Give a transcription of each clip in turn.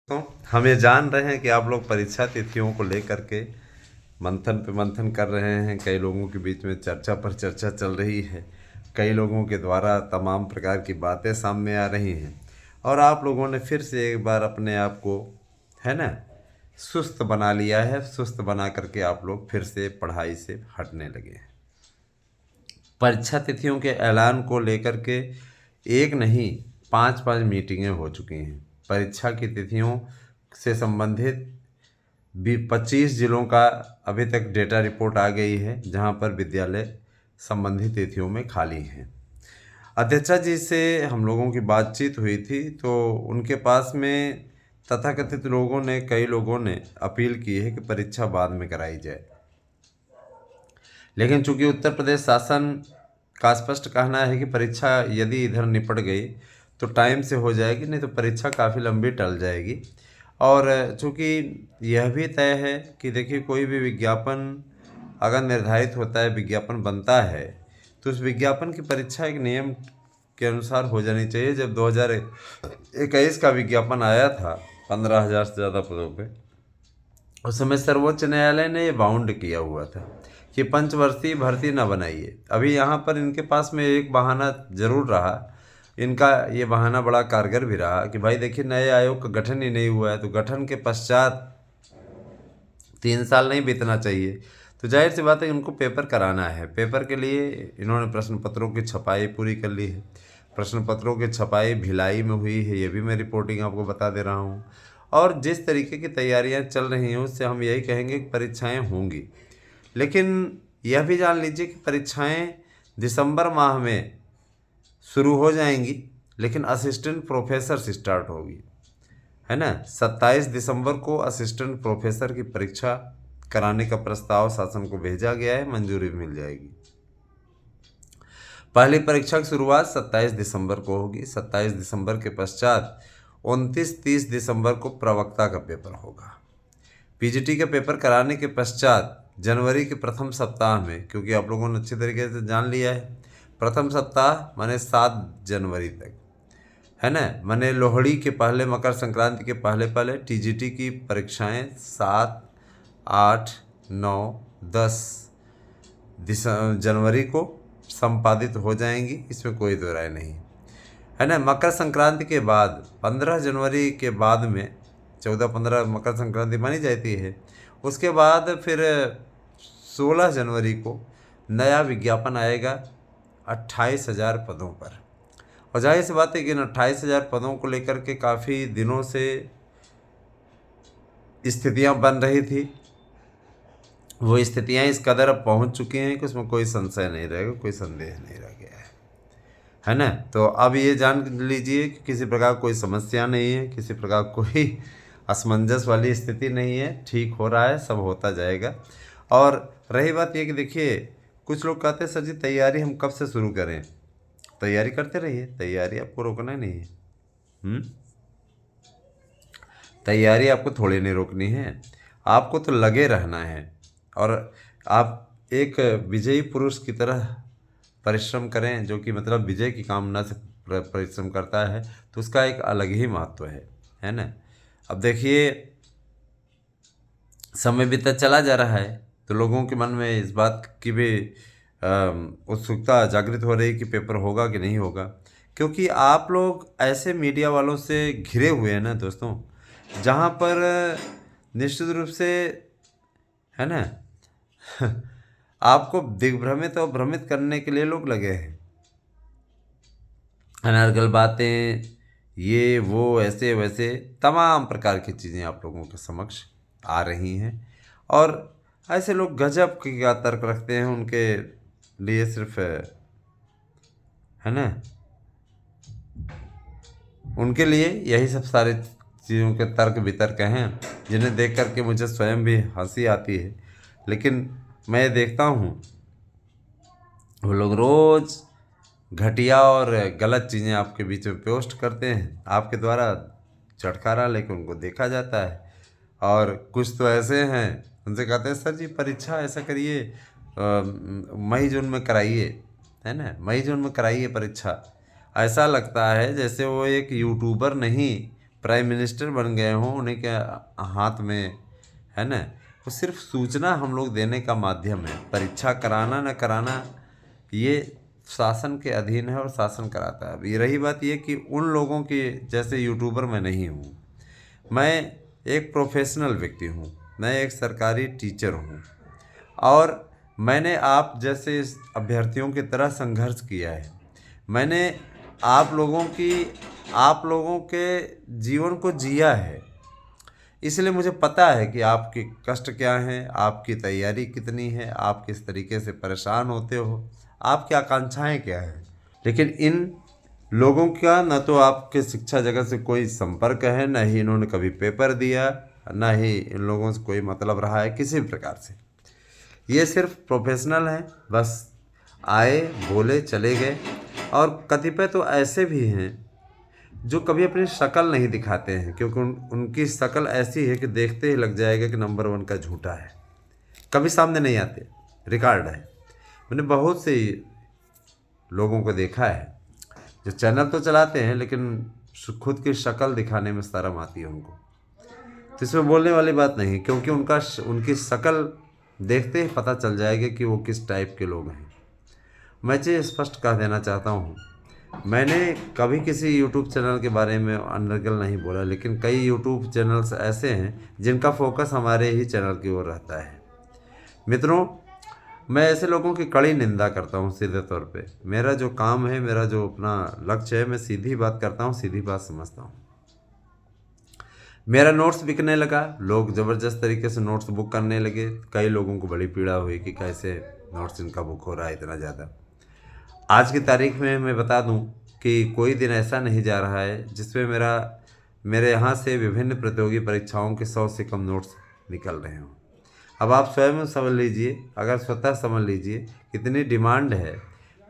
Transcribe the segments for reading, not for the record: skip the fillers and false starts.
तो हम ये जान रहे हैं कि आप लोग परीक्षा तिथियों को लेकर के मंथन पे मंथन कर रहे हैं। कई लोगों के बीच में चर्चा पर चर्चा चल रही है। कई लोगों के द्वारा तमाम प्रकार की बातें सामने आ रही हैं और आप लोगों ने फिर से एक बार अपने आप को, है ना, सुस्त बना लिया है। सुस्त बना करके आप लोग फिर से पढ़ाई से हटने लगे हैं। परीक्षा तिथियों के ऐलान को लेकर के एक नहीं 5-5 मीटिंगें हो चुकी हैं। परीक्षा की तिथियों से संबंधित भी 25 जिलों का अभी तक डेटा रिपोर्ट आ गई है, जहां पर विद्यालय संबंधित तिथियों में खाली हैं। अध्यक्षा जी से हम लोगों की बातचीत हुई थी तो उनके पास में तथाकथित लोगों ने, कई लोगों ने अपील की है कि परीक्षा बाद में कराई जाए। लेकिन चूंकि उत्तर प्रदेश शासन का स्पष्ट कहना है कि परीक्षा यदि इधर निपट गई तो टाइम से हो जाएगी, नहीं तो परीक्षा काफ़ी लंबी टल जाएगी। और चूंकि यह भी तय है कि देखिए, कोई भी विज्ञापन अगर निर्धारित होता है, विज्ञापन बनता है, तो उस विज्ञापन की परीक्षा एक नियम के अनुसार हो जानी चाहिए। जब 2021 का विज्ञापन आया था 15,000 से ज़्यादा पदों पे, उस समय सर्वोच्च न्यायालय ने ये बाउंड किया हुआ था कि पंचवर्षीय भर्ती न बनाइए। अभी यहाँ पर इनके पास में एक बहाना जरूर रहा। इनका ये बहाना बड़ा कारगर भी रहा कि भाई देखिए, नए आयोग का गठन ही नहीं हुआ है, तो गठन के पश्चात 3 साल नहीं बीतना चाहिए। तो जाहिर सी बात है, इनको पेपर कराना है। पेपर के लिए इन्होंने प्रश्न पत्रों की छपाई पूरी कर ली है। प्रश्न पत्रों की छपाई भिलाई में हुई है, ये भी मैं रिपोर्टिंग आपको बता दे रहा हूँ। और जिस तरीके की तैयारियां चल रही हैं, उससे हम यही कहेंगे कि परीक्षाएं होंगी। लेकिन यह भी जान लीजिए कि परीक्षाएं दिसंबर माह में शुरू हो जाएंगी, लेकिन असिस्टेंट प्रोफेसर से स्टार्ट होगी, है ना। 27 दिसंबर को असिस्टेंट प्रोफेसर की परीक्षा कराने का प्रस्ताव शासन को भेजा गया है, मंजूरी मिल जाएगी। पहली परीक्षा की शुरुआत 27 दिसंबर को होगी। 27 दिसंबर के पश्चात 29-30 दिसंबर को प्रवक्ता का पेपर होगा। पीजीटी का पेपर कराने के पश्चात जनवरी के प्रथम सप्ताह में, क्योंकि आप लोगों ने अच्छी तरीके से जान लिया है, प्रथम सप्ताह माने 7 जनवरी तक, है ना, माने लोहड़ी के पहले, मकर संक्रांति के पहले पहले टीजीटी की परीक्षाएं 7, 8, 9, 10 जनवरी को संपादित हो जाएंगी। इसमें कोई दो राय नहीं, है ना। मकर संक्रांति के बाद 15 जनवरी के बाद में 14-15 मकर संक्रांति मानी जाती है। उसके बाद फिर 16 जनवरी को नया विज्ञापन आएगा 28,000 पदों पर। और जाहिर सी बात है कि इन 28,000 पदों को लेकर के काफ़ी दिनों से स्थितियां बन रही थी। वो स्थितियां इस कदर अब पहुंच चुकी हैं कि उसमें कोई संशय नहीं रहेगा, कोई संदेह नहीं रह गया है ना। तो अब ये जान लीजिए कि किसी प्रकार कोई समस्या नहीं है, किसी प्रकार कोई असमंजस वाली स्थिति नहीं है। ठीक हो रहा है, सब होता जाएगा। और रही बात ये कि देखिए, कुछ लोग कहते हैं सर जी तैयारी हम कब से शुरू करें। तैयारी करते रहिए, तैयारी आपको रोकना नहीं है। तैयारी आपको थोड़ी नहीं रोकनी है, आपको तो लगे रहना है। और आप एक विजयी पुरुष की तरह परिश्रम करें, जो कि मतलब विजय की कामना से परिश्रम करता है, तो उसका एक अलग ही महत्व है ना। अब देखिए, समय बीतता चला जा रहा है तो लोगों के मन में इस बात की भी उत्सुकता जागृत हो रही कि पेपर होगा कि नहीं होगा। क्योंकि आप लोग ऐसे मीडिया वालों से घिरे हुए हैं ना दोस्तों, जहाँ पर निश्चित रूप से, है ना, आपको दिग्भ्रमित और भ्रमित करने के लिए लोग लगे हैं। अनर्गल बातें, ये वो, ऐसे वैसे तमाम प्रकार की चीज़ें आप लोगों के समक्ष आ रही हैं। और ऐसे लोग गजब का तर्क रखते हैं, उनके लिए सिर्फ, है ना, उनके लिए यही सब सारे चीज़ों के तर्क वितर्क हैं, जिन्हें देख करके मुझे स्वयं भी हंसी आती है। लेकिन मैं देखता हूँ वो लोग रोज़ घटिया और गलत चीज़ें आपके बीच में पोस्ट करते हैं, आपके द्वारा चटकारा लेकर उनको देखा जाता है। और कुछ तो ऐसे हैं, उनसे कहते हैं सर जी परीक्षा ऐसा करिए, मई जून में कराइए, है ना, मई जून में कराइए परीक्षा। ऐसा लगता है जैसे वो एक यूट्यूबर नहीं, प्राइम मिनिस्टर बन गए हों, उन्हीं के हाथ में है ना। वो सिर्फ सूचना हम लोग देने का माध्यम है। परीक्षा कराना न कराना ये शासन के अधीन है और शासन कराता है। अब ये रही बात ये कि उन लोगों की जैसे यूट्यूबर मैं नहीं हूँ, मैं एक प्रोफेशनल व्यक्ति हूँ, मैं एक सरकारी टीचर हूँ और मैंने आप जैसे अभ्यर्थियों की तरह संघर्ष किया है। मैंने आप लोगों के जीवन को जिया है, इसलिए मुझे पता है कि आपके कष्ट क्या हैं, आपकी तैयारी कितनी है, आप किस तरीके से परेशान होते हो, आपकी आकांक्षाएं क्या हैं। लेकिन इन लोगों का न तो आपके शिक्षा जगत से कोई संपर्क है, न ही इन्होंने कभी पेपर दिया, न ही इन लोगों से कोई मतलब रहा है किसी भी प्रकार से। ये सिर्फ प्रोफेशनल हैं, बस आए बोले चले गए। और कतिपय तो ऐसे भी हैं जो कभी अपनी शक्ल नहीं दिखाते हैं, क्योंकि उनकी शक्ल ऐसी है कि देखते ही लग जाएगा कि नंबर 1 का झूठा है। कभी सामने नहीं आते, रिकॉर्ड है। मैंने बहुत से लोगों को देखा है जो चैनल तो चलाते हैं लेकिन खुद की शक्ल दिखाने में शर्म आती है उनको। तो इसमें बोलने वाली बात नहीं, क्योंकि उनकी शक्ल देखते ही पता चल जाएगा कि वो किस टाइप के लोग हैं। मैं ये स्पष्ट कह देना चाहता हूँ, मैंने कभी किसी यूट्यूब चैनल के बारे में अनर्गल नहीं बोला, लेकिन कई यूट्यूब चैनल्स ऐसे हैं जिनका फोकस हमारे ही चैनल की ओर रहता है। मित्रों, मैं ऐसे लोगों की कड़ी निंदा करता हूँ सीधे तौर पे। मेरा जो काम है, मेरा जो अपना लक्ष्य है, मैं सीधी बात करता हूँ, सीधी बात समझता हूँ। मेरा नोट्स बिकने लगा, लोग ज़बरदस्त तरीके से नोट्स बुक करने लगे। कई लोगों को बड़ी पीड़ा हुई कि कैसे नोट्स इनका बुक हो रहा है इतना ज़्यादा। आज की तारीख में मैं बता दूं कि कोई दिन ऐसा नहीं जा रहा है जिसमें मेरे यहाँ से विभिन्न प्रतियोगी परीक्षाओं के 100 से कम नोट्स निकल रहे हों। अब आप स्वयं समझ लीजिए, अगर स्वतः समझ लीजिए कितनी डिमांड है।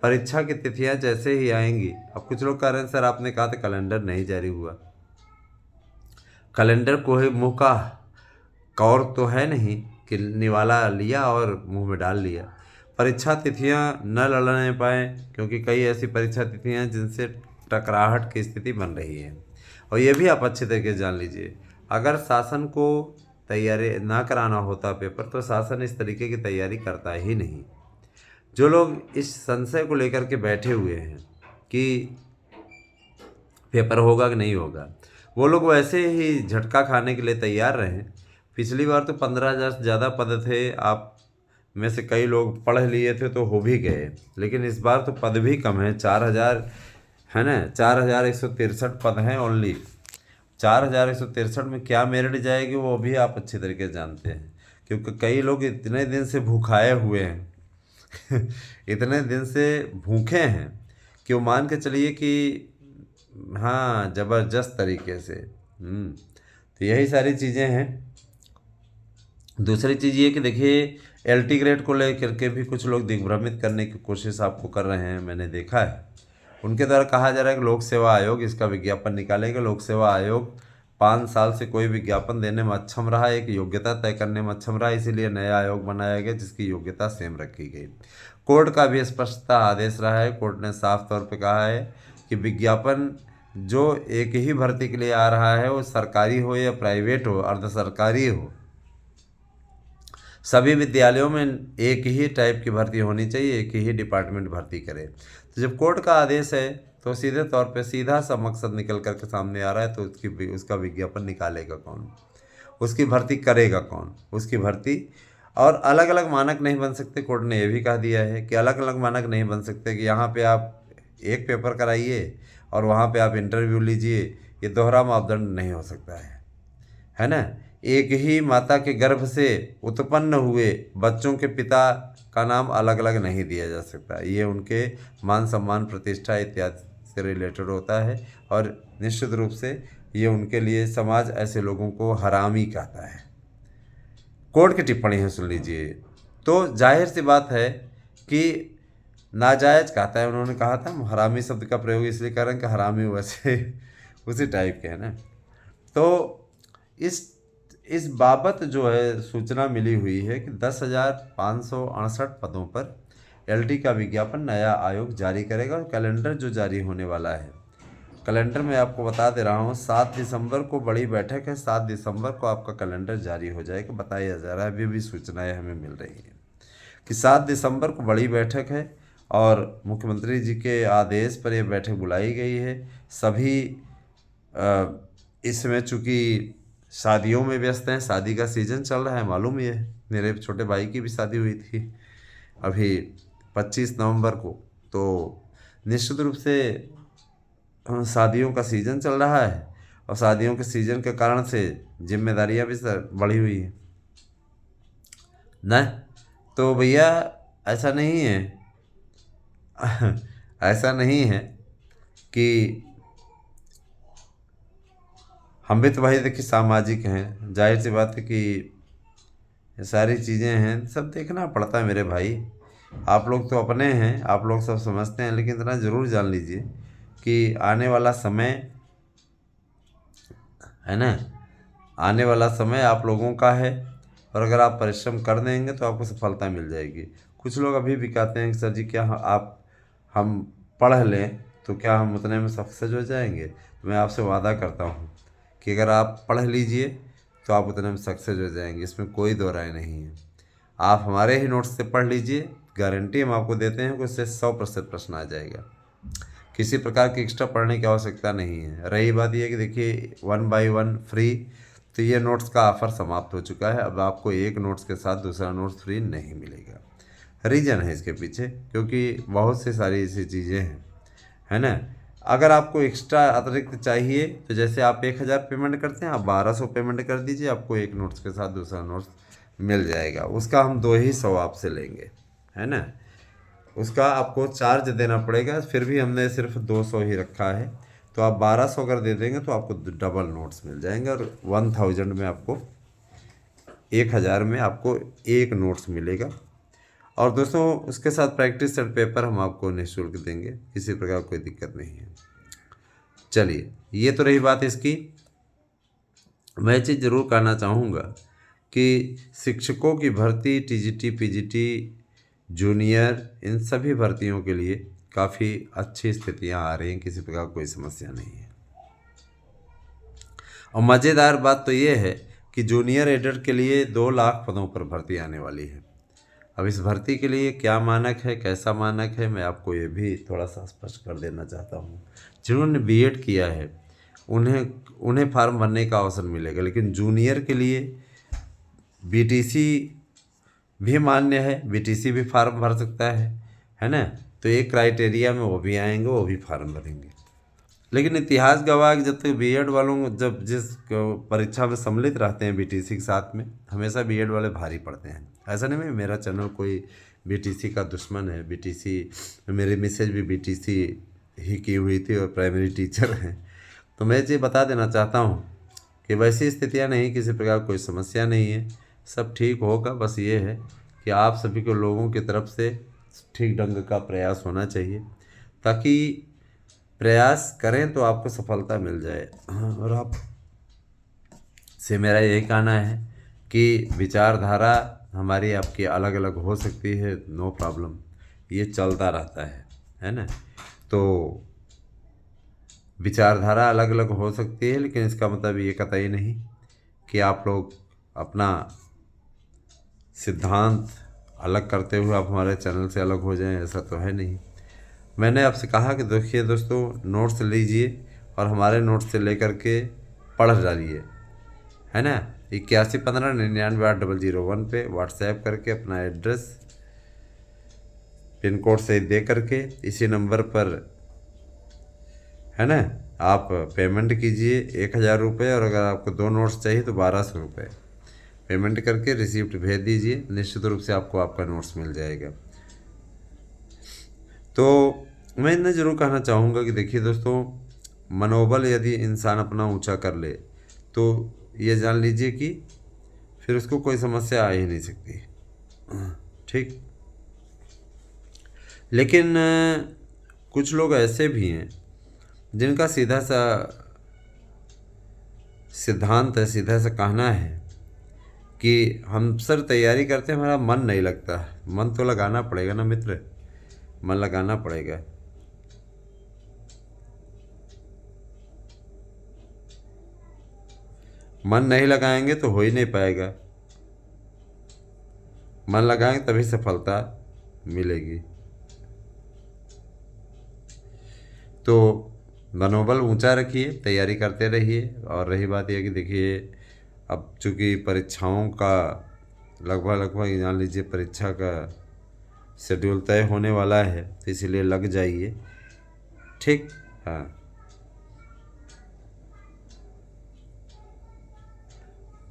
परीक्षा की तिथियाँ जैसे ही आएंगी, अब कुछ लोग कह रहे हैं सर आपने कहा था कैलेंडर नहीं जारी हुआ। कैलेंडर को ही मुँह का कौर तो है नहीं कि निवाला लिया और मुँह में डाल लिया। परीक्षा तिथियां न लड़ने पाएँ, क्योंकि कई ऐसी परीक्षा तिथियां जिनसे टकराहट की स्थिति बन रही है। और ये भी आप अच्छे तरीके से जान लीजिए, अगर शासन को तैयारी ना कराना होता पेपर, तो शासन इस तरीके की तैयारी करता ही नहीं। जो लोग इस संशय को लेकर के बैठे हुए हैं कि पेपर होगा कि नहीं होगा, वो लोग वैसे ही झटका खाने के लिए तैयार रहें। पिछली बार तो 15,000 से ज़्यादा पद थे, आप में से कई लोग पढ़ लिए थे तो हो भी गए, लेकिन इस बार तो पद भी कम है। 4,000 है ना, 4,163 पद हैं ओनली। 4,163 में क्या मेरिट जाएगी वो भी आप अच्छी तरीके से जानते हैं, क्योंकि कई लोग इतने दिन से भूखाए हुए हैं इतने दिन से भूखे हैं कि वो मान के चलिए कि हाँ ज़बरदस्त तरीके से। तो यही सारी चीज़ें हैं। दूसरी चीज़ ये कि देखिए, LT ग्रेड को लेकर के भी कुछ लोग दिग्भ्रमित करने की कोशिश आपको कर रहे हैं, मैंने देखा है। उनके द्वारा कहा जा रहा है कि लोक सेवा आयोग इसका विज्ञापन निकालेगा। लोक सेवा आयोग 5 साल से कोई विज्ञापन देने में अक्षम रहा, एक योग्यता तय करने में अक्षम रहा, इसीलिए नया आयोग बनाया गया जिसकी योग्यता सेम रखी गई। कोर्ट का भी स्पष्टता आदेश रहा है। कोर्ट ने साफ तौर पर कहा है कि विज्ञापन जो एक ही भर्ती के लिए आ रहा है, वो सरकारी हो या प्राइवेट हो, अर्ध सरकारी हो, सभी विद्यालयों में एक ही टाइप की भर्ती होनी चाहिए, एक ही डिपार्टमेंट भर्ती करे। तो जब कोर्ट का आदेश है तो सीधे तौर पे सीधा सा मकसद निकल कर के सामने आ रहा है, तो उसका विज्ञापन निकालेगा कौन, उसकी भर्ती करेगा कौन, उसकी भर्ती। और अलग अलग मानक नहीं बन सकते। कोर्ट ने यह भी कह दिया है कि अलग अलग मानक नहीं बन सकते कि यहाँ पे आप एक पेपर कराइए और वहाँ पे आप इंटरव्यू लीजिए, ये दोहरा मापदंड नहीं हो सकता है ना। एक ही माता के गर्भ से उत्पन्न हुए बच्चों के पिता का नाम अलग अलग नहीं दिया जा सकता। ये उनके मान सम्मान प्रतिष्ठा इत्यादि से रिलेटेड होता है, और निश्चित रूप से ये उनके लिए समाज ऐसे लोगों को हरामी कहता है। कोर्ट की टिप्पणी है, सुन लीजिए। तो जाहिर सी बात है कि नाजायज कहता है। उन्होंने कहा था, हरामी शब्द का प्रयोग इसलिए कर रहे हैं कि हरामी वैसे उसी टाइप के है ना। तो इस बाबत जो है सूचना मिली हुई है कि 10,568 पदों पर LT का विज्ञापन नया आयोग जारी करेगा। और कैलेंडर जो जारी होने वाला है कैलेंडर में आपको बता दे रहा हूँ 7 दिसंबर को बड़ी बैठक है। 7 दिसंबर को आपका कैलेंडर जारी हो जाएगा, बताया जा रहा है, अभी भी सूचनाएं हमें मिल रही हैं कि 7 दिसंबर को बड़ी बैठक है और मुख्यमंत्री जी के आदेश पर यह बैठक बुलाई गई है। सभी इस समय चूँकि शादियों में व्यस्त हैं, शादी का सीज़न चल रहा है, मालूम ही है, मेरे छोटे भाई की भी शादी हुई थी अभी 25 नवंबर को। तो निश्चित रूप से शादियों का सीज़न चल रहा है और शादियों के सीज़न के कारण से जिम्मेदारियां भी बढ़ी हुई हैं न। तो भैया ऐसा नहीं है ऐसा नहीं है कि हम भी तो भाई देखिए सामाजिक हैं, जाहिर सी बात है कि ये सारी चीज़ें हैं, सब देखना पड़ता है मेरे भाई। आप लोग तो अपने हैं, आप लोग सब समझते हैं, लेकिन इतना ज़रूर जान लीजिए कि आने वाला समय है ना, आने वाला समय आप लोगों का है और अगर आप परिश्रम कर देंगे तो आपको सफलता मिल जाएगी। कुछ लोग अभी भी कहते हैं कि सर जी क्या आप हम पढ़ लें तो क्या हम उतने में सक्सेस हो जाएंगे। तो मैं आपसे वादा करता हूँ कि अगर आप पढ़ लीजिए तो आप उतने में सक्सेस हो जाएंगे, इसमें कोई दो राय नहीं है। आप हमारे ही नोट्स से पढ़ लीजिए, गारंटी हम आपको देते हैं कि उससे 100% प्रश्न आ जाएगा। किसी प्रकार की एक्स्ट्रा पढ़ने की आवश्यकता नहीं है। रही बात यह कि देखिए 1 बाय 1 फ्री, तो ये नोट्स का ऑफ़र समाप्त हो चुका है। अब आपको एक नोट्स के साथ दूसरा नोट्स फ्री नहीं मिलेगा। रीज़न है इसके पीछे क्योंकि बहुत सी सारी ऐसी चीज़ें हैं, है ना। अगर आपको एक्स्ट्रा अतिरिक्त चाहिए तो जैसे आप 1000 पेमेंट करते हैं, आप 1200 पेमेंट कर दीजिए, आपको एक नोट्स के साथ दूसरा नोट्स मिल जाएगा। उसका हम 2 ही 100 आपसे लेंगे, है ना। उसका आपको चार्ज देना पड़ेगा, फिर भी हमने सिर्फ 200 ही रखा है। तो आप 1200 अगर दे देंगे तो आपको डबल नोट्स मिल जाएंगे और 1000 में आपको 1000 में आपको एक नोट्स मिलेगा। और दोस्तों उसके साथ प्रैक्टिस सेट पेपर हम आपको निःशुल्क देंगे, किसी प्रकार कोई दिक्कत नहीं है। चलिए ये तो रही बात इसकी। मैं चीज़ ज़रूर कहना चाहूँगा कि शिक्षकों की भर्ती, टीजीटी, पीजीटी, जूनियर, इन सभी भर्तियों के लिए काफ़ी अच्छी स्थितियां आ रही हैं, किसी प्रकार कोई समस्या नहीं है। और मज़ेदार बात तो ये है कि जूनियर एडर के लिए 2 लाख पदों पर भर्ती आने वाली है। अब इस भर्ती के लिए क्या मानक है, कैसा मानक है, मैं आपको ये भी थोड़ा सा स्पष्ट कर देना चाहता हूँ। जिन्होंने बीएड किया है उन्हें फार्म भरने का अवसर मिलेगा, लेकिन जूनियर के लिए बीटीसी भी मान्य है, बीटीसी भी फार्म भर सकता है ना। तो एक क्राइटेरिया में वो भी आएंगे, वो भी फार्म भरेंगे। लेकिन इतिहास गवाह है कि जब तक बीएड वालों जब जिस परीक्षा में सम्मिलित रहते हैं बीटीसी के साथ में, हमेशा बीएड वाले भारी पड़ते हैं। ऐसा नहीं मेरा चैनल कोई बीटीसी का दुश्मन है, बीटीसी, मेरी मिसेज भी बीटीसी ही की हुई थी और प्राइमरी टीचर हैं। तो मैं ये बता देना चाहता हूँ कि वैसी स्थितियाँ नहीं, किसी प्रकार कोई समस्या नहीं है, सब ठीक होगा। बस ये है कि आप सभी को लोगों की तरफ से ठीक ढंग का प्रयास होना चाहिए, ताकि प्रयास करें तो आपको सफलता मिल जाए। और आप से मेरा यही कहना है कि विचारधारा हमारी आपकी अलग अलग हो सकती है, नो प्रॉब्लम, ये चलता रहता है ना। तो विचारधारा अलग अलग हो सकती है, लेकिन इसका मतलब ये कतई नहीं कि आप लोग अपना सिद्धांत अलग करते हुए आप हमारे चैनल से अलग हो जाएं, ऐसा तो है नहीं। मैंने आपसे कहा कि देखिए दोस्तों, नोट्स लीजिए और हमारे नोट्स से लेकर के पढ़ डालिए, है ना। 8115998001 पे व्हाट्सएप करके अपना एड्रेस पिन कोड से दे करके इसी नंबर पर, है ना, आप पेमेंट कीजिए 1000 रुपये, और अगर आपको 2 नोट्स चाहिए तो 1200 रुपये पेमेंट करके रिसिप्ट भेज दीजिए। निश्चित रूप से आपको आपका नोट्स मिल जाएगा। तो मैं इतना ज़रूर कहना चाहूँगा कि देखिए दोस्तों, मनोबल यदि इंसान अपना ऊंचा कर ले तो ये जान लीजिए कि फिर उसको कोई समस्या आ ही नहीं सकती, ठीक। लेकिन कुछ लोग ऐसे भी हैं जिनका सीधा सा सिद्धांत है, सीधा सा कहना है कि हम सर तैयारी करते हैं, हमारा मन नहीं लगता। मन तो लगाना पड़ेगा ना मित्र, मन लगाना पड़ेगा। मन नहीं लगाएंगे तो हो ही नहीं पाएगा। मन लगाएंगे तभी सफलता मिलेगी। तो मनोबल ऊंचा रखिए, तैयारी करते रहिए। और रही बात यह कि देखिए, अब चूँकि परीक्षाओं का लगभग जान लीजिए परीक्षा का शेड्यूल तय होने वाला है, तो इसीलिए लग जाइए। ठीक। हाँ,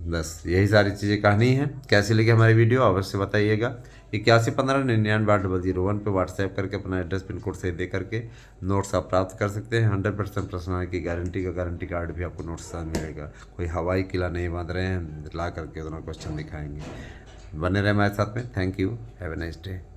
बस यही सारी चीज़ें कहनी है। कैसी लगी हमारी वीडियो अवश्य बताइएगा। 8115998001 पे व्हाट्सएप करके अपना एड्रेस पिन कोड सही दे करके नोट्स आप प्राप्त कर सकते हैं। 100% पर्सनल की गारंटी का गारंटी कार्ड भी आपको नोट्स साथ मिलेगा। कोई हवाई किला नहीं बांध रहे हैं, ला करके दोनों क्वेश्चन दिखाएंगे। बने रहे हमारे साथ में। Thank you. Have a nice day.